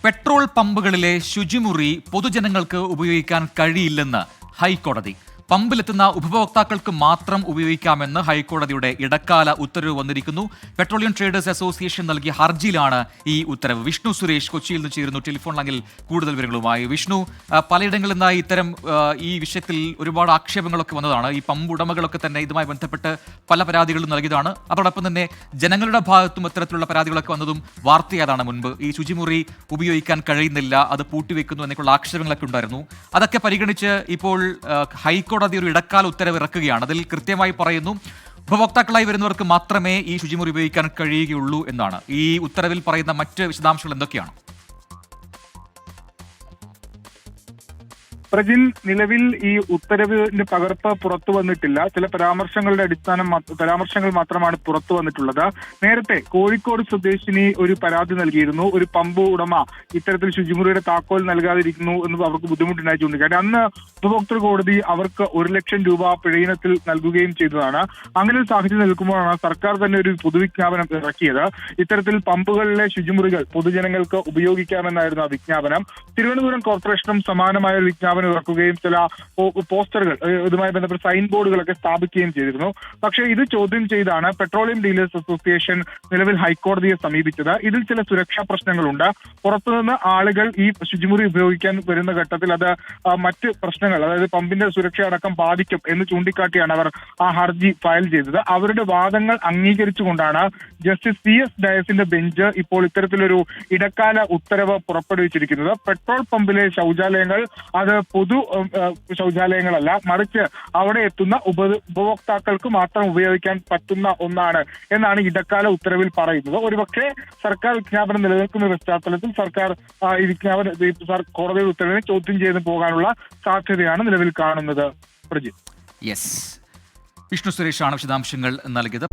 Petrol പമ്പുകളിലെ ശുചിമുറി പൊതുജനങ്ങൾക്ക് ഉപയോഗിക്കാൻ കഴിയില്ലെന്ന് ഹൈക്കോടതി. പമ്പിലെത്തുന്ന ഉപഭോക്താക്കൾക്ക് മാത്രം ഉപയോഗിക്കാമെന്ന് ഹൈക്കോടതിയുടെ ഇടക്കാല ഉത്തരവ് വന്നിരിക്കുന്നു. പെട്രോളിയം ട്രേഡേഴ്സ് അസോസിയേഷൻ നൽകിയ ഹർജിയിലാണ് ഈ ഉത്തരവ്. വിഷ്ണു സുരേഷ് കൊച്ചിയിൽ നിന്ന് ചേരുന്നു ടെലിഫോൺ ലൈനിൽ കൂടുതൽ വിവരങ്ങളുമായി. വിഷ്ണു, പലയിടങ്ങളിൽ നിന്നായി ഇത്തരം ഈ വിഷയത്തിൽ ഒരുപാട് ആക്ഷേപങ്ങളൊക്കെ വന്നതാണ്. ഈ പമ്പ് ഉടമകളൊക്കെ തന്നെ ഇതുമായി ബന്ധപ്പെട്ട് പല പരാതികളും നൽകിയതാണ്. അതോടൊപ്പം തന്നെ ജനങ്ങളുടെ ഭാഗത്തും ഇത്തരത്തിലുള്ള പരാതികളൊക്കെ വന്നതും വാർത്തയാതാണ്. മുൻപ് ഈ ശുചിമുറി ഉപയോഗിക്കാൻ കഴിയുന്നില്ല, അത് പൂട്ടിവെക്കുന്നു എന്നൊക്കെയുള്ള ആക്ഷേപങ്ങളൊക്കെ ഉണ്ടായിരുന്നു. അതൊക്കെ പരിഗണിച്ച് ഇപ്പോൾ ഹൈക്കോടതി ഒരു ഇടക്കാല ഉത്തരവ് ഇറക്കുകയാണ്. അതിൽ കൃത്യമായി പറയുന്നു, ഉപഭോക്താക്കളായി വരുന്നവർക്ക് മാത്രമേ ഈ ശുചിമുറി ഉപയോഗിക്കാൻ കഴിയുകയുള്ളൂ എന്നാണ്. ഈ ഉത്തരവിൽ പറയുന്ന മറ്റ് വിശദാംശങ്ങൾ എന്തൊക്കെയാണ്? പ്രജിൻ, നിലവിൽ ഈ ഉത്തരവിന്റെ പകർപ്പ് പുറത്തു വന്നിട്ടില്ല. ചില പരാമർശങ്ങൾ മാത്രമാണ് പുറത്തു വന്നിട്ടുള്ളത്. നേരത്തെ കോഴിക്കോട് സ്വദേശിനി ഒരു പരാതി നൽകിയിരുന്നു. ഒരു പമ്പ് ഉടമ ഇത്തരത്തിൽ ശുചിമുറിയുടെ താക്കോൽ നൽകാതിരിക്കുന്നു എന്ന് അവർക്ക് ബുദ്ധിമുട്ടുണ്ടായി ചൂണ്ടിക്കാട്ടി. അന്ന് ഉപഭോക്തൃ കോടതി അവർക്ക് 1 ലക്ഷം രൂപ പിഴയിനത്തിൽ നൽകുകയും ചെയ്തതാണ്. അങ്ങനെ ഒരു സാഹചര്യം നിൽക്കുമ്പോഴാണ് സർക്കാർ തന്നെ ഒരു പൊതുവിജ്ഞാപനം ഇറക്കിയത്. ഇത്തരത്തിൽ പമ്പുകളിലെ ശുചിമുറികൾ പൊതുജനങ്ങൾക്ക് ഉപയോഗിക്കാമെന്നായിരുന്നു ആ വിജ്ഞാപനം. തിരുവനന്തപുരം കോർപ്പറേഷനും സമാനമായ ഒരു വിജ്ഞാപനം ഇറക്കുകയും ചില പോസ്റ്ററുകൾ, ഇതുമായി ബന്ധപ്പെട്ട സൈൻ ബോർഡുകളൊക്കെ സ്ഥാപിക്കുകയും ചെയ്തിരുന്നു. പക്ഷേ ഇത് ചോദ്യം ചെയ്താണ് പെട്രോളിയം ഡീലേഴ്സ് അസോസിയേഷൻ നിലവിൽ ഹൈക്കോടതിയെ സമീപിച്ചത്. ഇതിൽ ചില സുരക്ഷാ പ്രശ്നങ്ങളുണ്ട്. പുറത്തുനിന്ന് ആളുകൾ ഈ ശുചിമുറി ഉപയോഗിക്കാൻ വരുന്ന ഘട്ടത്തിൽ അത് മറ്റ് പ്രശ്നങ്ങൾ, അതായത് പമ്പിന്റെ സുരക്ഷ അടക്കം ബാധിക്കും എന്ന് ചൂണ്ടിക്കാട്ടിയാണ് അവർ ആ ഹർജി ഫയൽ ചെയ്തത്. അവരുടെ വാദങ്ങൾ അംഗീകരിച്ചുകൊണ്ടാണ് ജസ്റ്റിസ് CS ഡയസിന്റെ ബെഞ്ച് ഇപ്പോൾ ഇത്തരത്തിലൊരു ഇടക്കാല ഉത്തരവ് പുറപ്പെടുവിച്ചിരിക്കുന്നത്. പെട്രോൾ പമ്പിലെ ശൗചാലയങ്ങൾ അത് പൊതു ശൗചാലയങ്ങളല്ല, മറിച്ച് അവിടെ എത്തുന്ന ഉപഭോക്താക്കൾക്ക് മാത്രം ഉപയോഗിക്കാൻ പറ്റുന്ന ഒന്നാണ് എന്നാണ് ഇടക്കാല ഉത്തരവിൽ പറയുന്നത്. ഒരുപക്ഷെ സർക്കാർ വിജ്ഞാപനം നിലനിൽക്കുന്ന പശ്ചാത്തലത്തിൽ സർക്കാർ ഈ കോടതിയുടെ ഉത്തരവിനെ ചോദ്യം ചെയ്ത് പോകാനുള്ള സാധ്യതയാണ് നിലവിൽ കാണുന്നത്. പ്രജിത്ത്, യെസ്, വിഷ്ണു സുരേഷാണ് വിശദാംശങ്ങൾ നൽകിയത്.